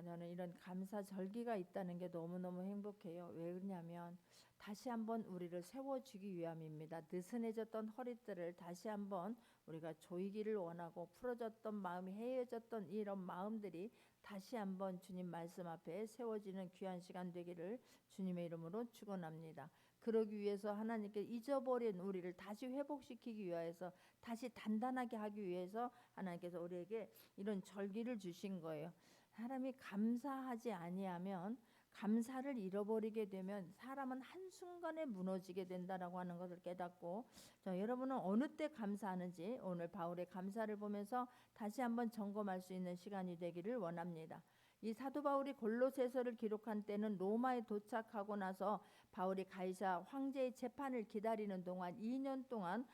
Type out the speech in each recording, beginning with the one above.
저는 이런 감사 절기가 있다는 게 너무너무 행복해요. 왜 그러냐면 다시 한번 우리를 세워주기 위함입니다. 느슨해졌던 허리띠를 다시 한번 우리가 조이기를 원하고, 풀어졌던 마음이 해해졌던 이런 마음들이 다시 한번 주님 말씀 앞에 세워지는 귀한 시간 되기를 주님의 이름으로 축원합니다. 그러기 위해서 하나님께 잊어버린 우리를 다시 회복시키기 위해서, 다시 단단하게 하기 위해서 하나님께서 우리에게 이런 절기를 주신 거예요. 사람이 감사하지 아니하면, 감사를 잃어버리게 되면 사람은 한순간에 무너지게 된다라고 하는 것을 깨닫고, 여러분은 어느 때 감사하는지 오늘 바울의 감사를 보면서 다시 한번 점검할 수 있는 시간이 되기를 원합니다. 이 사도 바울이 골로새서를 기록한 때는 로마에 도착하고 나서 바울이 가이사 황제의 재판을 기다리는 동안 2년 동안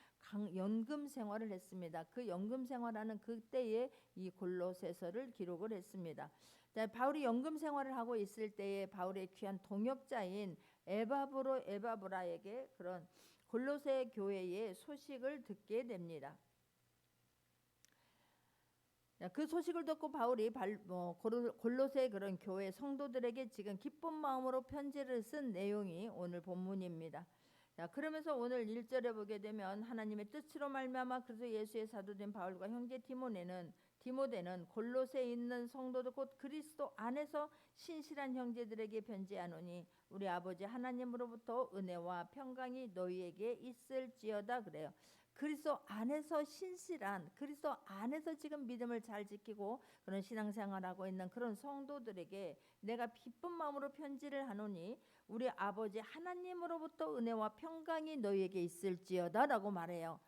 연금 생활을 했습니다. 그 연금 생활하는 그때에 이 골로새서를 기록을 했습니다. 바울이 연금 생활을 하고 있을 때에 바울의 귀한 동역자인 에바브라에게 그런 골로새 교회의 소식을 듣게 됩니다. 그 소식을 듣고 바울이 골로새 그런 교회 성도들에게 지금 기쁜 마음으로 편지를 쓴 내용이 오늘 본문입니다. 그러면서 오늘 1절에 보게 되면 하나님의 뜻으로 말미암아 그리스도 예수의 사도된 바울과 형제 디모데는 골로새에 있는 성도들 곧 그리스도 안에서 신실한 형제들에게 편지하노니 우리 아버지 하나님으로부터 은혜와 평강이 너희에게 있을지어다. 그래요. 그리스도 안에서 신실한, 그리스도 안에서 지금 믿음을 잘 지키고 그런 신앙생활하고 있는 그런 성도들에게 내가 기쁜 마음으로 편지를 하노니 우리 아버지 하나님으로부터 은혜와 평강이 너희에게 있을지어다 라고 말해요.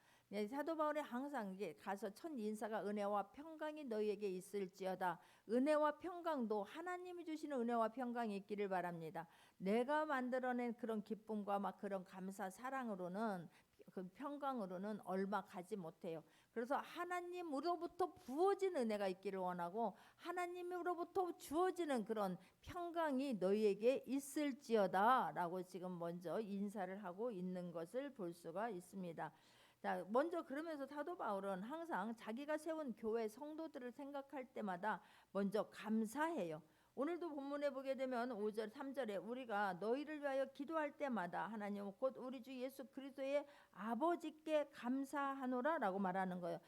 사도 바울이 항상 이게 가서 첫 인사가 은혜와 평강이 너희에게 있을지어다. 은혜와 평강도 하나님이 주시는 은혜와 평강이 있기를 바랍니다. 내가 만들어낸 그런 기쁨과 막 그런 감사 사랑으로는, 그 평강으로는 얼마 가지 못해요. 그래서 하나님으로부터 부어진 은혜가 있기를 원하고 하나님으로부터 주어지는 그런 평강이 너희에게 있을지어다 라고 지금 먼저 인사를 하고 있는 것을 볼 수가 있습니다. 자, 먼저 그러면서 사도 바울은 항상 자기가 세운 교회 성도들을 생각할 때마다 먼저 감사해요. 오늘도 본문에 보게 되면 5절 3절에 우리가 너희를 위하여 기도할 때마다 하나님 곧 우리 주 예수 그리스도의 아버지께 감사하노라 라고 말하는 거예요.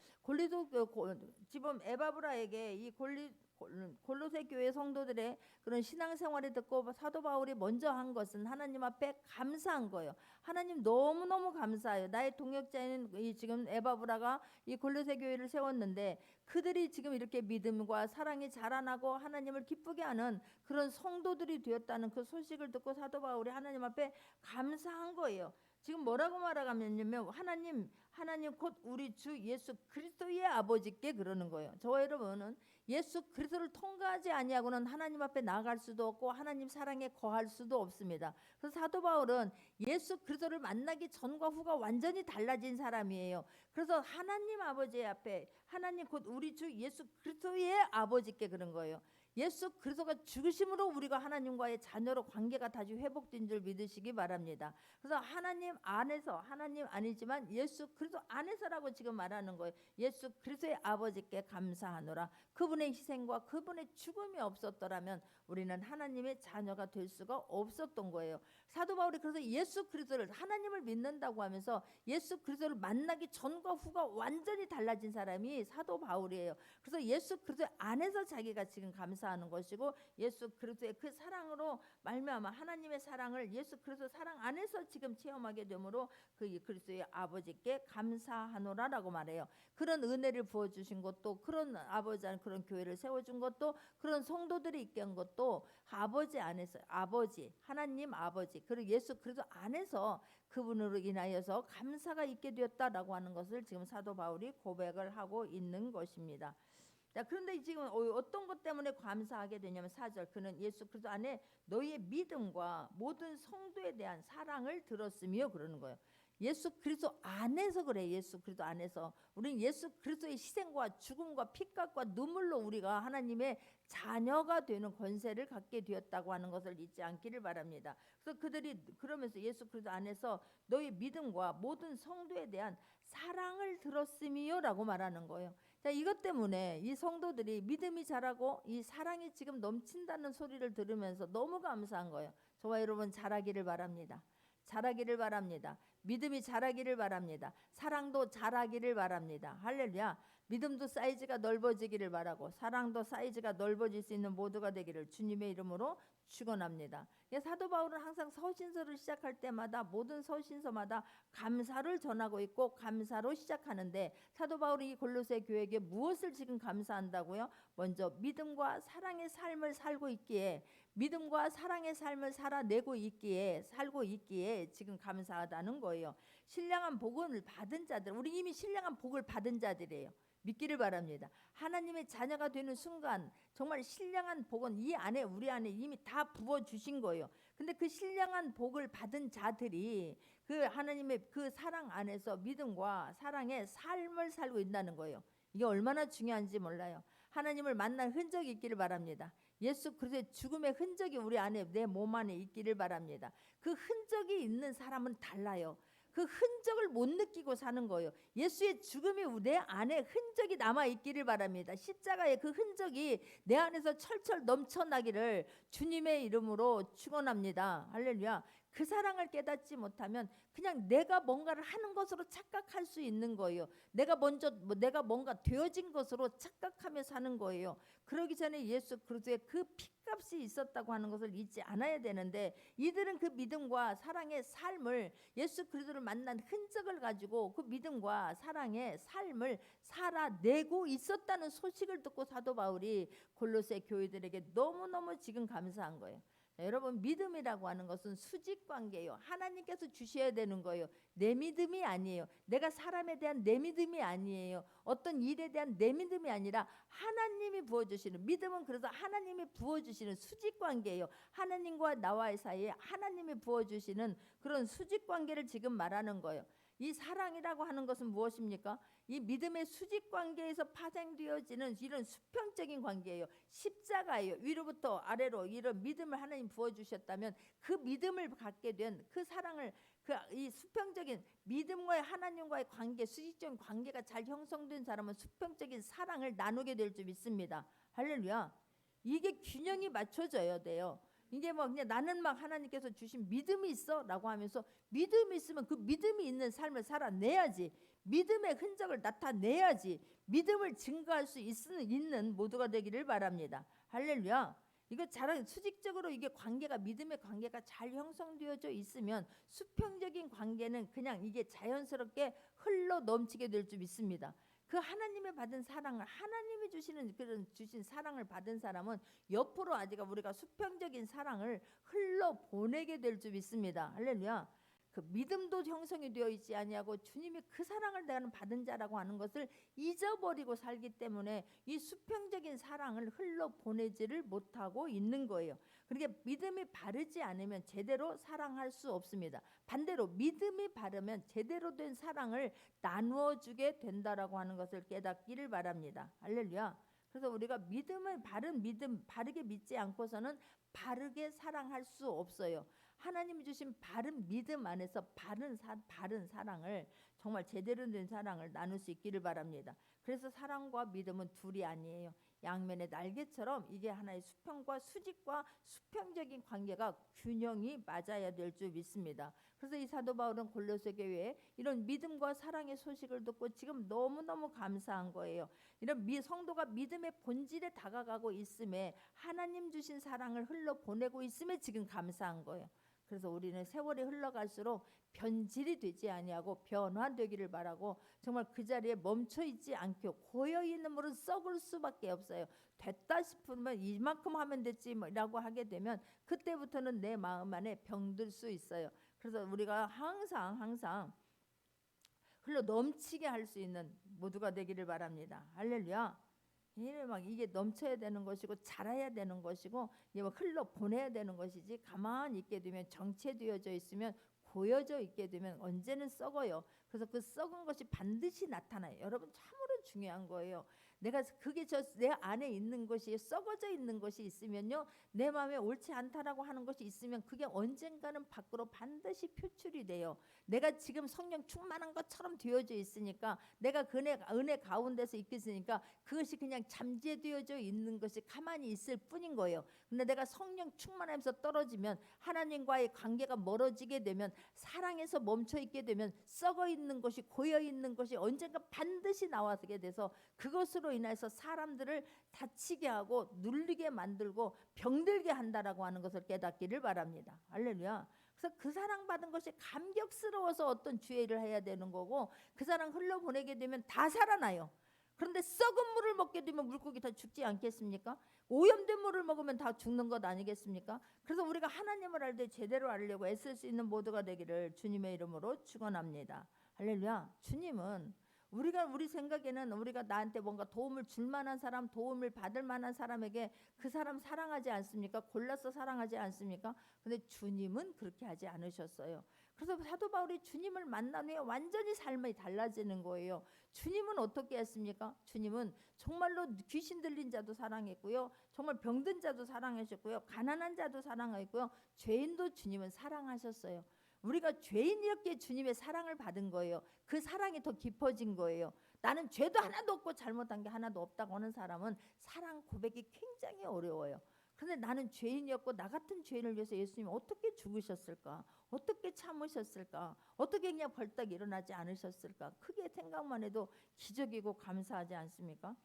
지금 에바브라에게 이 골로새 교회 성도들의 그런 신앙생활을 듣고 사도 바울이 먼저 한 것은 하나님 앞에 감사한 거예요. 하나님 너무너무 감사해요. 나의 동역자인 이 지금 에바브라가 이 골로새 교회를 세웠는데 그들이 지금 이렇게 믿음과 사랑이 자라나고 하나님을 기쁘게 하는 그런 성도들이 되었다는 그 소식을 듣고 사도 바울이 하나님 앞에 감사한 거예요. 지금 뭐라고 말하냐면 하나님 곧 우리 주 예수 그리스도의 아버지께 그러는 거예요. 저와 여러분은 예수 그리스도를 통과하지 아니하고는 하나님 앞에 나아갈 수도 없고 하나님 사랑에 거할 수도 없습니다. 그래서 사도 바울은 예수 그리스도를 만나기 전과 후가 완전히 달라진 사람이에요. 그래서 하나님 아버지 앞에 하나님 곧 우리 주 예수 그리스도의 아버지께 그런 거예요. 예수 그리스도가 죽으심으로 우리가 하나님과의 자녀로 관계가 다시 회복된 줄 믿으시기 바랍니다. 그래서 하나님 안에서, 하나님 아니지만 예수 그리스도 안에서라고 지금 말하는 거예요. 예수 그리스도의 아버지께 감사하노라. 그분의 희생과 그분의 죽음이 없었더라면 우리는 하나님의 자녀가 될 수가 없었던 거예요. 사도 바울이 그래서 예수 그리스도를, 하나님을 믿는다고 하면서 예수 그리스도를 만나기 전과 후가 완전히 달라진 사람이 사도 바울이에요. 그래서 예수 그리스도 안에서 자기가 지금 감사하는 것이고 예수 그리스도의 그 사랑으로 말미암아 하나님의 사랑을 예수 그리스도 사랑 안에서 지금 체험하게 되므로 그 그리스도의 아버지께 감사하노라라고 말해요. 그런 은혜를 부어주신 것도, 그런 아버지한 그런 교회를 세워준 것도, 그런 성도들이 있게 한 것도 아버지 안에서, 아버지 하나님 아버지 그리고 예수 그리스도 안에서 그분으로 인하여서 감사가 있게 되었다라고 하는 것을 지금 사도 바울이 고백을 하고 있는 것입니다. 자, 그런데 지금 어떤 것 때문에 감사하게 되냐면 4절 그는 예수 그리스도 안에 너희의 믿음과 모든 성도에 대한 사랑을 들었으며 그러는 거예요. 예수 그리스도 안에서 그래. 예수 그리스도 안에서 우리는 예수 그리스도의 희생과 죽음과 피값과 눈물로 우리가 하나님의 자녀가 되는 권세를 갖게 되었다고 하는 것을 잊지 않기를 바랍니다. 그래서 그들이 그러면서 예수 그리스도 안에서 너희 믿음과 모든 성도에 대한 사랑을 들었으며라고 말하는 거예요. 자, 이것 때문에 이 성도들이 믿음이 자라고 이 사랑이 지금 넘친다는 소리를 들으면서 너무 감사한 거예요. 저와 여러분 자라기를 바랍니다. 자라기를 바랍니다. 믿음이 자라기를 바랍니다. 사랑도 자라기를 바랍니다. 할렐루야. 믿음도 사이즈가 넓어지기를 바라고 사랑도 사이즈가 넓어질 수 있는 모두가 되기를 주님의 이름으로 축원합니다. 사도 바울은 항상 서신서를 시작할 때마다 모든 서신서마다 감사를 전하고 있고 감사로 시작하는데 사도 바울이 이 골로새 교회에게 무엇을 지금 감사한다고요? 먼저 믿음과 사랑의 삶을 살고 있기에 믿음과 사랑의 삶을 살아내고 있기에 살고 있기에 지금 감사하다는 거예요. 신령한 복을 받은 자들, 우리 이미 신령한 복을 받은 자들이에요. 믿기를 바랍니다. 하나님의 자녀가 되는 순간 정말 신령한 복은 이 안에 우리 안에 이미 다 부어 주신 거예요. 근데 그 신령한 복을 받은 자들이 그 하나님의 그 사랑 안에서 믿음과 사랑의 삶을 살고 있다는 거예요. 이게 얼마나 중요한지 몰라요. 하나님을 만난 흔적이 있기를 바랍니다. 예수 그리스도의 죽음의 흔적이 우리 안에 내 몸 안에 있기를 바랍니다. 그 흔적이 있는 사람은 달라요. 그 흔적을 못 느끼고 사는 거예요. 예수의 죽음이 내 안에 흔적이 남아 있기를 바랍니다. 십자가의 그 흔적이 내 안에서 철철 넘쳐나기를 주님의 이름으로 축원합니다. 할렐루야. 그 사랑을 깨닫지 못하면 그냥 내가 뭔가를 하는 것으로 착각할 수 있는 거예요. 내가 뭔가 되어진 것으로 착각하며 사는 거예요. 그러기 전에 예수 그리스도의 그 피값이 있었다고 하는 것을 잊지 않아야 되는데 이들은 그 믿음과 사랑의 삶을 예수 그리스도를 만난 흔적을 가지고 그 믿음과 사랑의 삶을 살아내고 있었다는 소식을 듣고 사도 바울이 골로새 교회들에게 너무너무 지금 감사한 거예요. 여러분 믿음이라고 하는 것은 수직관계예요. 하나님께서 주셔야 되는 거예요. 내 믿음이 아니에요. 내가 사람에 대한 내 믿음이 아니에요. 어떤 일에 대한 내 믿음이 아니라 하나님이 부어주시는 믿음은 그래서 하나님이 부어주시는 수직관계예요. 하나님과 나와의 사이에 하나님이 부어주시는 그런 수직관계를 지금 말하는 거예요. 이 사랑이라고 하는 것은 무엇입니까? 이 믿음의 수직관계에서 파생되어지는 이런 수평적인 관계예요. 십자가예요. 위로부터 아래로 이런 믿음을 하나님 부어주셨다면 그 믿음을 갖게 된 그 사랑을 이 수평적인 믿음과의 하나님과의 관계, 수직적인 관계가 잘 형성된 사람은 수평적인 사랑을 나누게 될 줄 믿습니다. 할렐루야. 이게 균형이 맞춰져야 돼요. 이게 뭐 그냥 나는 막 하나님께서 주신 믿음이 있어라고 하면서 믿음이 있으면 그 믿음이 있는 삶을 살아내야지. 믿음의 흔적을 나타내야지. 믿음을 증거할 수 있는 모두가 되기를 바랍니다. 할렐루야. 이거 잘 수직적으로 이게 관계가 믿음의 관계가 잘 형성되어져 있으면 수평적인 관계는 그냥 이게 자연스럽게 흘러 넘치게 될 줄 믿습니다. 그 하나님의 받은 사랑을 하나님이 주시는 그런 주신 사랑을 받은 사람은 옆으로 아직 우리가 수평적인 사랑을 흘러 보내게 될 줄 믿습니다. 할렐루야. 그 믿음도 형성이 되어 있지 아니하고 주님이 그 사랑을 내가 받은 자라고 하는 것을 잊어버리고 살기 때문에 이 수평적인 사랑을 흘러 보내지를 못하고 있는 거예요. 그러니까 믿음이 바르지 않으면 제대로 사랑할 수 없습니다. 반대로 믿음이 바르면 제대로 된 사랑을 나누어 주게 된다라고 하는 것을 깨닫기를 바랍니다. 할렐루야. 그래서 우리가 믿음을 바르게 믿지 않고서는 바르게 사랑할 수 없어요. 하나님이 주신 바른 믿음 안에서 바른 사랑을 정말 제대로 된 사랑을 나눌 수 있기를 바랍니다. 그래서 사랑과 믿음은 둘이 아니에요. 양면의 날개처럼 이게 하나의 수평과 수직과 수평적인 관계가 균형이 맞아야 될 줄 믿습니다. 그래서 이 사도 바울은 골로새 교회에 이런 믿음과 사랑의 소식을 듣고 지금 너무너무 감사한 거예요. 이런 성도가 믿음의 본질에 다가가고 있음에 하나님 주신 사랑을 흘러 보내고 있음에 지금 감사한 거예요. 그래서 우리는 세월이 흘러갈수록 변질이 되지 아니하고 변화되기를 바라고 정말 그 자리에 멈춰 있지 않고 고여 있는 물은 썩을 수밖에 없어요. 됐다 싶으면 이만큼 하면 됐지라고 하게 되면 그때부터는 내 마음 안에 병들 수 있어요. 그래서 우리가 항상 흘러 넘치게 할 수 있는 모두가 되기를 바랍니다. 할렐루야. 이게 넘쳐야 되는 것이고 자라야 되는 것이고 흘러 보내야 되는 것이지 가만히 있게 되면 정체되어져 있으면 고여져 있게 되면 언제는 썩어요. 그래서 그 썩은 것이 반드시 나타나요. 여러분 참으로 중요한 거예요. 내가 그게 내 안에 있는 것이 썩어져 있는 것이 있으면요, 내 마음에 옳지 않다라고 하는 것이 있으면 그게 언젠가는 밖으로 반드시 표출이 돼요. 내가 지금 성령 충만한 것처럼 되어져 있으니까, 내가 그 은혜 가운데서 있겠으니까 그것이 그냥 잠재되어져 있는 것이 가만히 있을 뿐인 거예요. 근데 내가 성령 충만하면서 떨어지면, 하나님과의 관계가 멀어지게 되면, 사랑에서 멈춰 있게 되면 썩어 있는 것이, 고여 있는 것이 언젠가 반드시 나와게 돼서 그것으로 인해서 사람들을 다치게 하고 눌리게 만들고 병들게 한다라고 하는 것을 깨닫기를 바랍니다. 할렐루야. 그래서 그 사랑받은 것이 감격스러워서 어떤 주의를 해야 되는 거고, 그 사랑 흘러보내게 되면 다 살아나요. 그런데 썩은 물을 먹게 되면 물고기 다 죽지 않겠습니까? 오염된 물을 먹으면 다 죽는 것 아니겠습니까? 그래서 우리가 하나님을 알 때 제대로 알려고 애쓸 수 있는 모두가 되기를 주님의 이름으로 축원합니다. 할렐루야. 주님은 우리 생각에는 우리가 나한테 뭔가 도움을 줄 만한 사람, 도움을 받을 만한 사람에게 그 사람 사랑하지 않습니까? 골라서 사랑하지 않습니까? 근데 주님은 그렇게 하지 않으셨어요. 그래서 사도 바울이 주님을 만난 후에 완전히 삶이 달라지는 거예요. 주님은 어떻게 했습니까? 주님은 정말로 귀신 들린 자도 사랑했고요, 정말 병든 자도 사랑하셨고요, 가난한 자도 사랑했고요, 죄인도 주님은 사랑하셨어요. 우리가 죄인이었기에 주님의 사랑을 받은 거예요. 그 사랑이 더 깊어진 거예요. 나는 죄도 하나도 없고 잘못한 게 하나도 없다고 하는 사람은 사랑 고백이 굉장히 어려워요. 그런데 나는 죄인이었고 나 같은 죄인을 위해서 예수님 어떻게 죽으셨을까? 어떻게 참으셨을까? 어떻게 그냥 벌떡 일어나지 않으셨을까? 크게 생각만 해도 기적이고 감사하지 않습니까?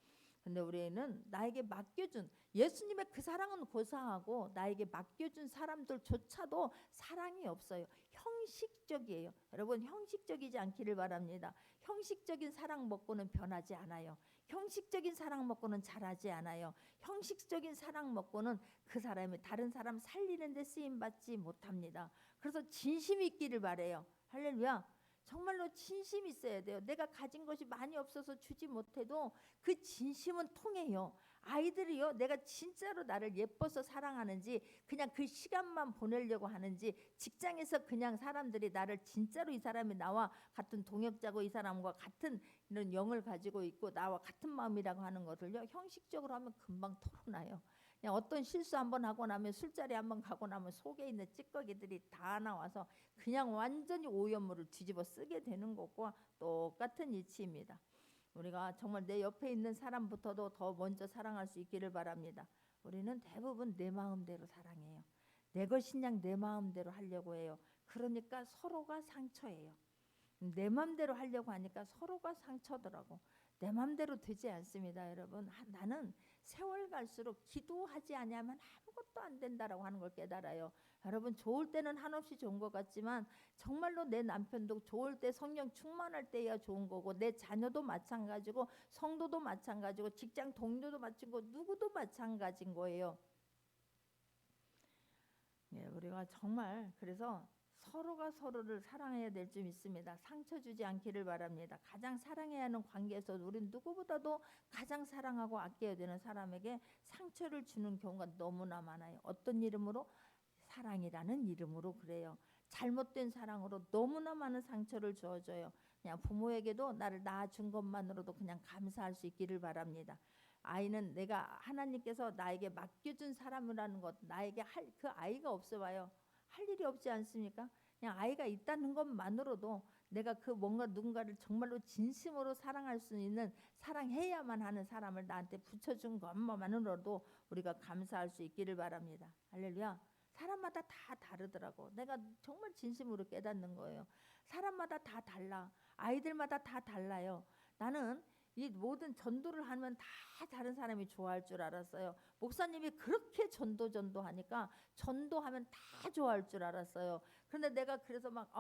근데 우리는 나에게 맡겨준, 예수님의 그 사랑은 고사하고 나에게 맡겨준 사람들조차도 사랑이 없어요. 형식적이에요. 여러분, 형식적이지 않기를 바랍니다. 형식적인 사랑 먹고는 변하지 않아요. 형식적인 사랑 먹고는 자라지 않아요. 형식적인 사랑 먹고는 그 사람이 다른 사람 살리는 데 쓰임 받지 못합니다. 그래서 진심이 있기를 바래요. 할렐루야. 정말로 진심이 있어야 돼요. 내가 가진 것이 많이 없어서 주지 못해도 그 진심은 통해요. 아이들이요, 내가 진짜로 나를 예뻐서 사랑하는지, 그냥 그 시간만 보내려고 하는지, 직장에서 그냥 사람들이 나를 진짜로, 이 사람이 나와 같은 동역자고 이 사람과 같은 이런 영을 가지고 있고 나와 같은 마음이라고 하는 것을요, 형식적으로 하면 금방 털어놔요. 그냥 어떤 실수 한번 하고 나면, 술자리 한번 가고 나면 속에 있는 찌꺼기들이 다 나와서 그냥 완전히 오염물을 뒤집어 쓰게 되는 것과 똑같은 이치입니다. 우리가 정말 내 옆에 있는 사람부터도 더 먼저 사랑할 수 있기를 바랍니다. 우리는 대부분 내 마음대로 사랑해요. 내 것이냥 내 마음대로 하려고 해요. 그러니까 서로가 상처예요. 내 마음대로 하려고 하니까 서로가 상처더라고. 내 마음대로 되지 않습니다, 여러분. 나는 세월 갈수록 기도하지 않으면 아무것도 안 된다라고 하는 걸 깨달아요. 여러분, 좋을 때는 한없이 좋은 것 같지만 정말로 내 남편도 좋을 때, 성령 충만할 때야 좋은 거고, 내 자녀도 마찬가지고, 성도도 마찬가지고, 직장 동료도 마찬가지고, 누구도 마찬가지인 거예요. 예, 우리가 정말 그래서 서로가 서로를 사랑해야 될 점 있습니다. 상처 주지 않기를 바랍니다. 가장 사랑해야 하는 관계에서 우린 누구보다도 가장 사랑하고 아껴야 되는 사람에게 상처를 주는 경우가 너무나 많아요. 어떤 이름으로? 사랑이라는 이름으로 그래요. 잘못된 사랑으로 너무나 많은 상처를 주어줘요. 그냥 부모에게도 나를 낳아준 것만으로도 그냥 감사할 수 있기를 바랍니다. 아이는 내가 하나님께서 나에게 맡겨준 사람이라는 것, 나에게 그 아이가 없어봐요. 할 일이 없지 않습니까? 그냥 아이가 있다는 것만으로도 내가 그 뭔가 누군가를 정말로 진심으로 사랑할 수 있는, 사랑해야만 하는 사람을 나한테 붙여준 것만으로도 우리가 감사할 수 있기를 바랍니다. 할렐루야. 사람마다 다 다르더라고. 내가 정말 진심으로 깨닫는 거예요. 사람마다 다 달라. 아이들마다 다 달라요. 나는 이 모든 전도를 하면 다 다른 사람이 좋아할 줄 알았어요. 목사님이 그렇게 전도하니까 전도하면 다 좋아할 줄 알았어요. 그런데 내가 그래서 막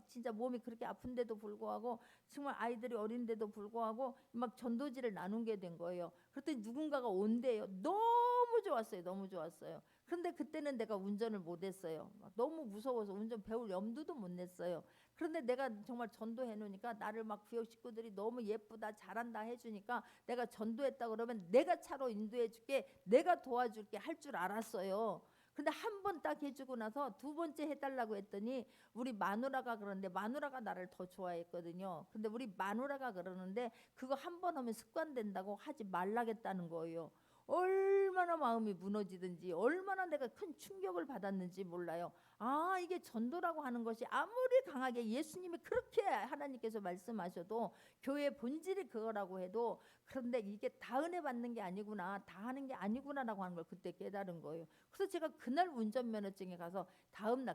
진짜 몸이 그렇게 아픈데도 불구하고, 정말 아이들이 어린데도 불구하고 막 전도지를 나누게 된 거예요. 그랬더니 누군가가 온대요. 너무 좋았어요. 너무 좋았어요. 그런데 그때는 내가 운전을 못했어요. 너무 무서워서 운전 배울 염두도 못 냈어요. 그런데 내가 정말 전도해 놓으니까 나를 막 구역 식구들이 너무 예쁘다, 잘한다 해주니까, 내가 전도했다 그러면 내가 차로 인도해 줄게, 내가 도와줄게 할 줄 알았어요. 근데 한 번 딱 해주고 나서 두 번째 해달라고 했더니 우리 마누라가 그러는데, 마누라가 나를 더 좋아했거든요. 근데 우리 마누라가 그러는데 그거 한 번 하면 습관된다고 하지 말라겠다는 거예요. 얼마나 마음이 무너지든지, 얼마나 내가 큰 충격을 받았는지 몰라요. 아, 이게 전도라고 하는 것이 아무리 강하게 예수님이 그렇게 하나님께서 말씀하셔도 교회의 본질이 그거라고 해도, 그런데 이게 다 은혜 받는 게 아니구나, 다 하는 게 아니구나라고 하는 걸 그때 깨달은 거예요. 그래서 제가 그날 운전면허증에 가서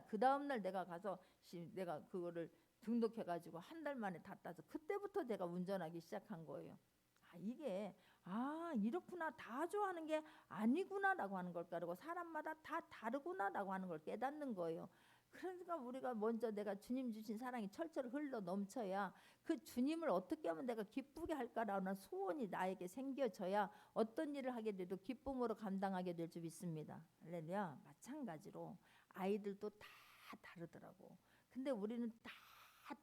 그 다음날 내가 가서 내가 그거를 등록해가지고 한 달 만에 다 따서 그때부터 제가 운전하기 시작한 거예요. 이게 이렇구나, 다 좋아하는 게 아니구나라고 하는 걸 깨달고, 사람마다 다 다르구나라고 하는 걸 깨닫는 거예요. 그러니까 우리가 먼저 내가 주님 주신 사랑이 철철 흘러 넘쳐야 그 주님을 어떻게 하면 내가 기쁘게 할까라는 소원이 나에게 생겨져야 어떤 일을 하게 돼도 기쁨으로 감당하게 될 줄 믿습니다. 할렐루야. 마찬가지로 아이들도 다 다르더라고. 근데 우리는 다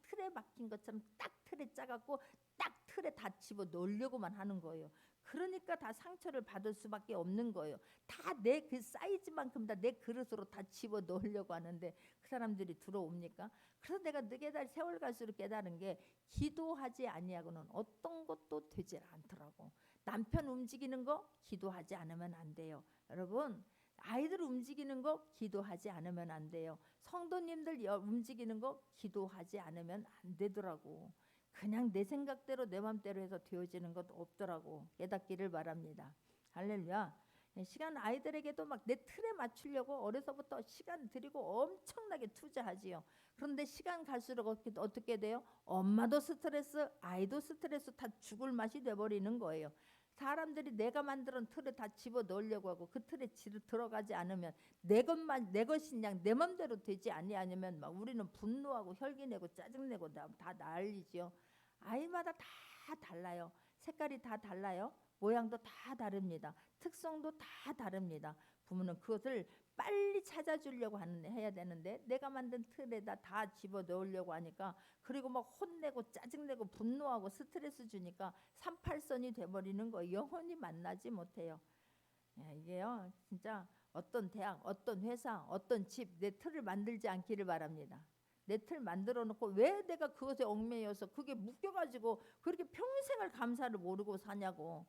틀에 박힌 것처럼 딱 틀에 짜갖고 딱 틀에 다 집어 넣으려고만 하는 거예요. 그러니까 다 상처를 받을 수밖에 없는 거예요. 다 내 그 사이즈만큼 다 내 그릇으로 다 집어 넣으려고 하는데 그 사람들이 들어옵니까? 그래서 내가 세월 갈수록 깨달은 게, 기도하지 아니하고는 어떤 것도 되질 않더라고. 남편 움직이는 거 기도하지 않으면 안 돼요. 여러분, 아이들 움직이는 거 기도하지 않으면 안 돼요. 성도님들 움직이는 거 기도하지 않으면 안 되더라고. 그냥 내 생각대로 내 맘대로 해서 되어지는 것 없더라고. 깨닫기를 바랍니다. 할렐루야. 시간 아이들에게도 막 내 틀에 맞추려고 어려서부터 시간 들이고 엄청나게 투자하지요. 그런데 시간 갈수록 어떻게 돼요? 엄마도 스트레스, 아이도 스트레스, 다 죽을 맛이 돼버리는 거예요. 사람들이 내가 만드는 틀에 다 집어 넣으려고 하고 그 틀에 들어가지 않으면 내 것인 양 내 맘대로 되지 아니면 막 우리는 분노하고 혈기내고 짜증내고 다 난리죠. 아이마다 다 달라요. 색깔이 다 달라요. 모양도 다 다릅니다. 특성도 다 다릅니다. 부모는 그것을 빨리 찾아주려고 해야 되는데 내가 만든 틀에다 다 집어 넣으려고 하니까, 그리고 막 혼내고 짜증내고 분노하고 스트레스 주니까 38선이 돼버리는 거예요. 영원히 만나지 못해요. 이게요, 진짜 어떤 대학, 어떤 회사, 어떤 집, 내 틀을 만들지 않기를 바랍니다. 내 틀 만들어 놓고 왜 내가 그것에 얽매여서 그게 묶여가지고 그렇게 평생을 감사를 모르고 사냐고.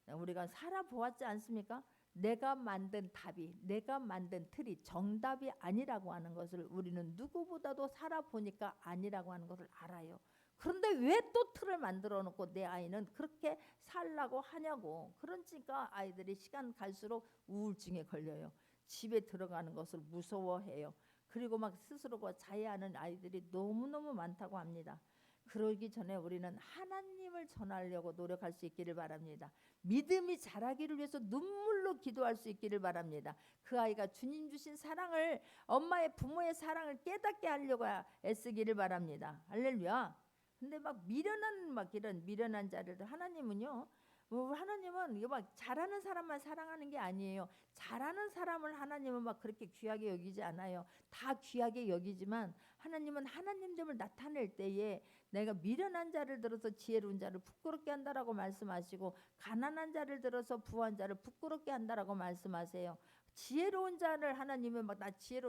우리가 살아보았지 않습니까? 내가 만든 답이, 내가 만든 틀이 정답이 아니라고 하는 것을 우리는 누구보다도 살아보니까 아니라고 하는 것을 알아요. 그런데 왜 또 틀을 만들어 놓고 내 아이는 그렇게 살라고 하냐고. 그러니까 아이들이 시간 갈수록 우울증에 걸려요. 집에 들어가는 것을 무서워해요. 그리고 막 스스로가 자해하는 아이들이 너무너무 많다고 합니다. 그러기 전에 우리는 하나님을 전하려고 노력할 수 있기를 바랍니다. 믿음이 자라기를 위해서 눈물로 기도할 수 있기를 바랍니다. 그 아이가 주님 주신 사랑을, 엄마의 부모의 사랑을 깨닫게 하려고 애쓰기를 바랍니다. 할렐루야. 근데 이런 미련한 자를 하나님은요, 하나님은 이거 막 잘하는 사람만 사랑하는 게 아니에요. 잘하는 사람을 하나님은 막 그렇게 귀하게 여기지 않아요. 다 귀하게 여기지만 하나님은 하나님됨을 나타낼 때에 내가 미련한 자를 들어서 지혜로운 자를 부끄럽게 한다라고 말씀하시고, 가난한 자를 들어서 부한 자를 부끄럽게 한다라고 말씀하세요. 지혜로운 자를 하나님은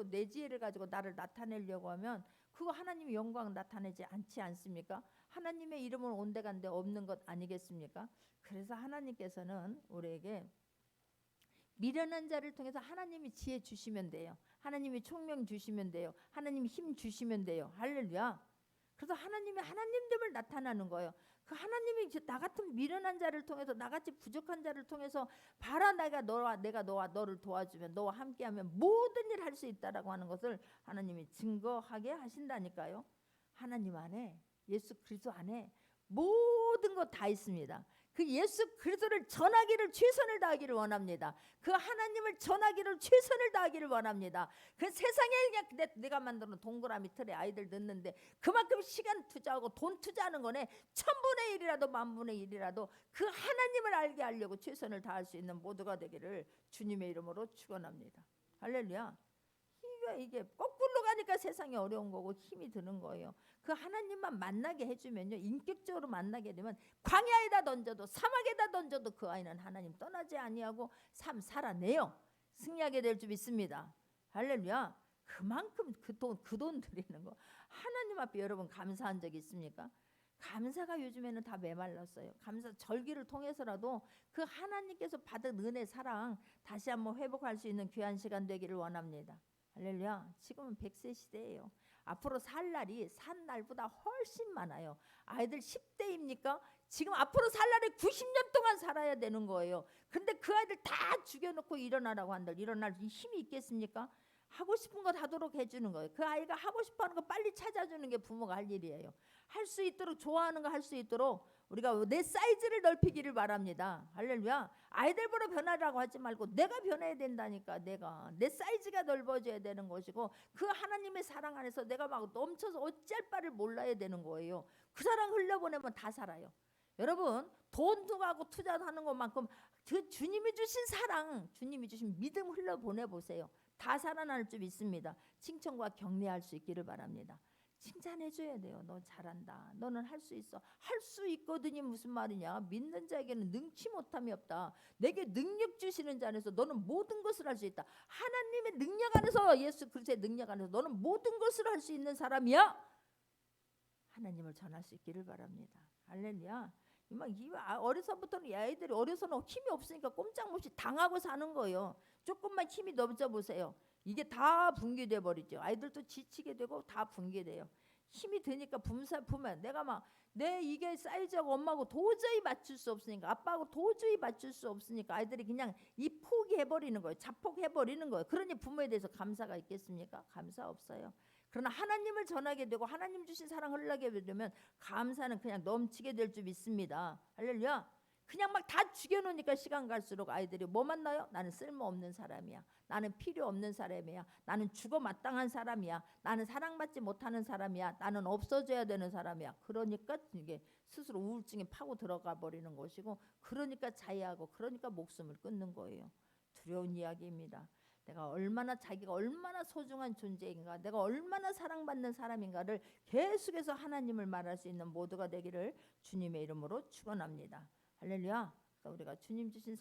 내 지혜를 가지고 나를 나타내려고 하면 그거 하나님의 영광 나타내지 않지 않습니까? 하나님의 이름은 온데간데 없는 것 아니겠습니까? 그래서 하나님께서는 우리에게 미련한 자를 통해서 하나님이 지혜 주시면 돼요. 하나님이 총명 주시면 돼요. 하나님이 힘 주시면 돼요. 할렐루야. 그래서 하나님이 하나님됨을 나타나는 거예요. 그 하나님이 나 같은 미련한 자를 통해서, 나같이 부족한 자를 통해서 봐라, 내가 너를 도와주면, 너와 함께하면 모든 일 할 수 있다라고 하는 것을 하나님이 증거하게 하신다니까요. 하나님 안에, 예수 그리스도 안에 모든 것 다 있습니다. 그 예수 그리스도를 전하기를 최선을 다하기를 원합니다. 그 하나님을 전하기를 최선을 다하기를 원합니다. 그 세상에 그냥 내가 만드는 동그라미 틀에 아이들 넣는데 그만큼 시간 투자하고 돈 투자하는 거네. 1000분의 1이라도 10,000분의 1이라도 그 하나님을 알게 하려고 최선을 다할 수 있는 모두가 되기를 주님의 이름으로 축원합니다. 할렐루야. 이게 거꾸로 가니까 세상이 어려운 거고 힘이 드는 거예요. 그 하나님만 만나게 해주면요, 인격적으로 만나게 되면 광야에다 던져도 사막에다 던져도 그 아이는 하나님 떠나지 아니하고 삶 살아내요. 승리하게 될 줄 믿습니다. 할렐루야. 그만큼 그 돈 드리는 거 하나님 앞에 여러분 감사한 적 있습니까? 감사가 요즘에는 다 메말랐어요. 감사 절기를 통해서라도 그 하나님께서 받은 은혜 사랑 다시 한번 회복할 수 있는 귀한 시간 되기를 원합니다. 할렐루야. 지금은 100세 시대예요. 앞으로 살 날이 산 날보다 훨씬 많아요. 아이들 10대입니까? 지금 앞으로 살 날이 90년 동안 살아야 되는 거예요. 근데 그 아이들 다 죽여놓고 일어나라고 한들 일어날 힘이 있겠습니까? 하고 싶은 것 하도록 해주는 거예요. 그 아이가 하고 싶어하는 거 빨리 찾아주는 게 부모가 할 일이에요. 할 수 있도록 좋아하는 거 할 수 있도록 우리가 내 사이즈를 넓히기를 바랍니다. 할렐루야. 아이들보다 변하라고 하지 말고 내가 변해야 된다니까. 내가 내 사이즈가 넓어져야 되는 것이고 그 하나님의 사랑 안에서 내가 막 넘쳐서 어찌할 바를 몰라야 되는 거예요. 그 사랑 흘려보내면 다 살아요. 여러분 돈도 하고 투자하는 것만큼 그 주님이 주신 사랑, 주님이 주신 믿음 흘려보내 보세요. 다 살아날 줄 믿습니다. 칭찬과 격려할 수 있기를 바랍니다. 칭찬해줘야 돼요. 너 잘한다. 너는 할 수 있어. 할 수 있거든이 무슨 말이냐. 믿는 자에게는 능치 못함이 없다. 내게 능력 주시는 자 안에서 너는 모든 것을 할 수 있다. 하나님의 능력 안에서 예수 그리스도의 능력 안에서 너는 모든 것을 할 수 있는 사람이야. 하나님을 전할 수 있기를 바랍니다. 할렐루야. 어려서부터는 아이들이 어려서는 힘이 없으니까 꼼짝없이 당하고 사는 거예요. 조금만 힘이 넘쳐 보세요. 이게 다 붕괴돼 버리죠. 아이들도 지치게 되고 다 붕괴돼요. 힘이 드니까 부면 내가 내 이게 사이즈하고 엄마하고 도저히 맞출 수 없으니까 아빠하고 도저히 맞출 수 없으니까 아이들이 그냥 이 포기해버리는 거예요. 자폭해버리는 거예요. 그러니 부모에 대해서 감사가 있겠습니까? 감사 없어요. 그러나 하나님을 전하게 되고 하나님 주신 사랑을 흘러게 되면 감사는 그냥 넘치게 될 줄 믿습니다. 할렐루야. 그냥 막 다 죽여놓으니까 시간 갈수록 아이들이 뭐 만나요? 나는 쓸모없는 사람이야. 나는 필요 없는 사람이야. 나는 죽어 마땅한 사람이야. 나는 사랑받지 못하는 사람이야. 나는 없어져야 되는 사람이야. 그러니까 이게 스스로 우울증에 파고 들어가 버리는 것이고 그러니까 자해하고 그러니까 목숨을 끊는 거예요. 두려운 이야기입니다. 자기가 얼마나 소중한 존재인가, 내가 얼마나 사랑받는 사람인가를 계속해서 하나님을 말할 수 있는 모두가 되기를 주님의 이름으로 축원합니다. 할렐루야. 그러니까 우리가 주님 주신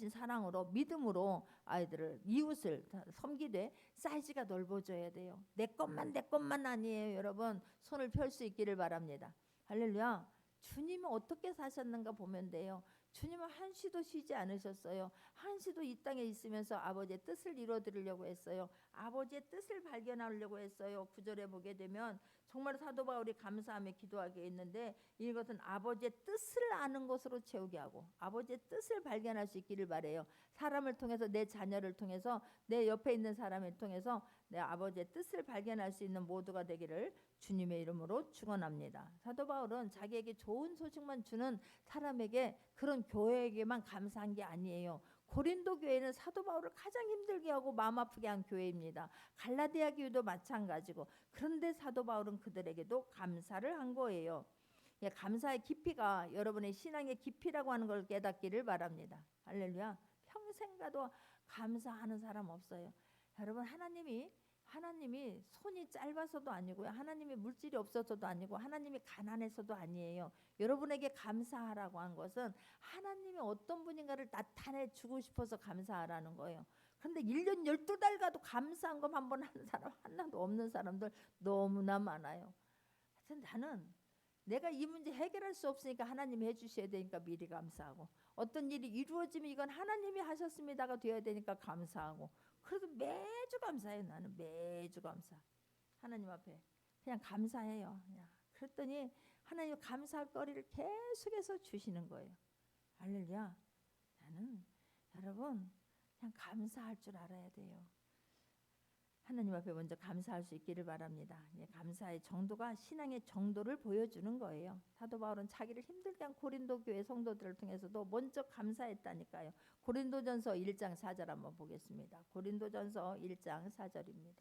사랑으로 믿음으로 아이들을 이웃을 섬기되 사이즈가 넓어져야 돼요. 내 것만 아니에요. 여러분 손을 펼 수 있기를 바랍니다. 할렐루야. 주님은 어떻게 사셨는가 보면 돼요. 주님은 한시도 쉬지 않으셨어요. 한시도 이 땅에 있으면서 아버지의 뜻을 이루어드리려고 했어요. 아버지의 뜻을 발견하려고 했어요. 9절에 보게 되면 정말 사도 바울이 감사하며 기도하게 있는데 이것은 아버지의 뜻을 아는 것으로 채우게 하고 아버지의 뜻을 발견할 수 있기를 바래요. 사람을 통해서 내 자녀를 통해서 내 옆에 있는 사람을 통해서 내 아버지의 뜻을 발견할 수 있는 모두가 되기를 주님의 이름으로 축원합니다. 사도 바울은 자기에게 좋은 소식만 주는 사람에게 그런 교회에게만 감사한 게 아니에요. 고린도 교회는 사도 바울을 가장 힘들게 하고 마음 아프게 한 교회입니다. 갈라디아 교회도 마찬가지고 그런데 사도 바울은 그들에게도 감사를 한 거예요. 감사의 깊이가 여러분의 신앙의 깊이라고 하는 걸 깨닫기를 바랍니다. 할렐루야. 평생 가도 감사하는 사람 없어요. 여러분 하나님이 손이 짧아서도 아니고요. 하나님이 물질이 없어서도 아니고 하나님이 가난해서도 아니에요. 여러분에게 감사하라고 한 것은 하나님이 어떤 분인가를 나타내 주고 싶어서 감사하라는 거예요. 그런데 1년 12달 가도 감사한 것 한 번 하는 사람 하나도 없는 사람들 너무나 많아요. 하여튼 나는 내가 이 문제 해결할 수 없으니까 하나님이 해주셔야 되니까 미리 감사하고 어떤 일이 이루어지면 이건 하나님이 하셨습니다가 되어야 되니까 감사하고 그래도 매주 감사해요. 나는 매주 감사. 하나님 앞에 그냥 감사해요. 그랬더니 하나님 감사할 거리를 계속해서 주시는 거예요. 할렐루야. 나는 여러분 그냥 감사할 줄 알아야 돼요. 하나님 앞에 먼저 감사할 수 있기를 바랍니다. 감사의 정도가 신앙의 정도를 보여주는 거예요. 사도 바울은 자기를 힘들게 한 고린도 교회 성도들을 통해서도 먼저 감사했다니까요. 고린도전서 1장 4절 한번 보겠습니다. 고린도전서 1장 4절입니다.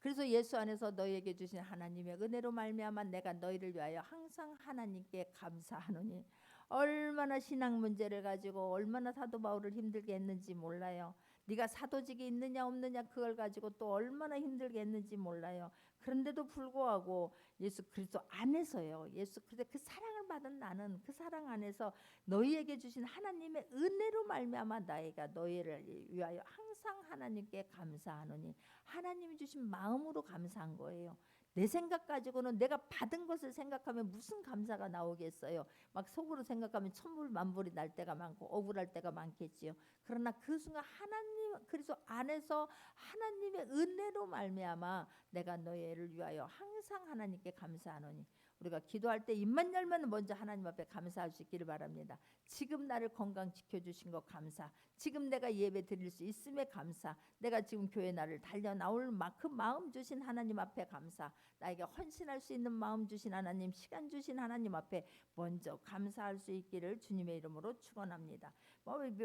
그래서 예수 안에서 너희에게 주신 하나님의 은혜로 말미암아 내가 너희를 위하여 항상 하나님께 감사하노니. 얼마나 신앙 문제를 가지고 얼마나 사도 바울을 힘들게 했는지 몰라요. 네가 사도직이 있느냐 없느냐 그걸 가지고 또 얼마나 힘들게 했는지 몰라요. 그런데도 불구하고 예수 그리스도 안에서요. 예수 그리스도 그 사랑을 사랑받은 나는 그 사랑 안에서 너희에게 주신 하나님의 은혜로 말미암아 나이가 너희를 위하여 항상 하나님께 감사하노니 하나님이 주신 마음으로 감사한 거예요. 내 생각 가지고는 내가 받은 것을 생각하면 무슨 감사가 나오겠어요. 막 속으로 생각하면 천불 만불이 날 때가 많고 억울할 때가 많겠지요. 그러나 그 순간 하나님 그리스도 안에서 하나님의 은혜로 말미암아 내가 너희를 위하여 항상 하나님께 감사하노니 우리가 기도할 때 입만 열면 먼저 하나님 앞에 감사할 수 있기를 바랍니다. 지금 나를 건강 지켜주신 것 감사. 지금 내가 예배 드릴 수 있음에 감사. 내가 지금 교회 나를 달려 나올 만큼 마음 주신 하나님 앞에 감사. 나에게 헌신할 수 있는 마음 주신 하나님, 시간 주신 하나님 앞에 먼저 감사할 수 있기를 주님의 이름으로 축원합니다.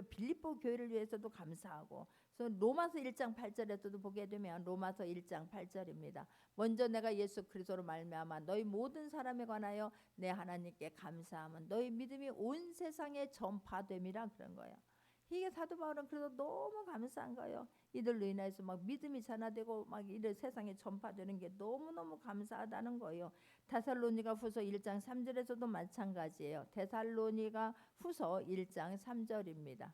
빌립보 교회를 위해서도 감사하고 그래서 로마서 1장 8절에서도 보게 되면 로마서 1장 8절입니다. 먼저 내가 예수 그리스도로 말미암아 너희 모든 사람에 관하여 내 하나님께 감사하면 너희 믿음이 온 세상에 전파됨이라 그런 거예요. 이게 사도 바울은 그래서 너무 감사한 거예요. 이들로 인해서 막 믿음이 전화되고 막 이래 세상에 전파되는 게 너무너무 감사하다는 거예요. 데살로니가 후서 1장 3절에서도 마찬가지예요. 데살로니가 후서 1장 3절입니다.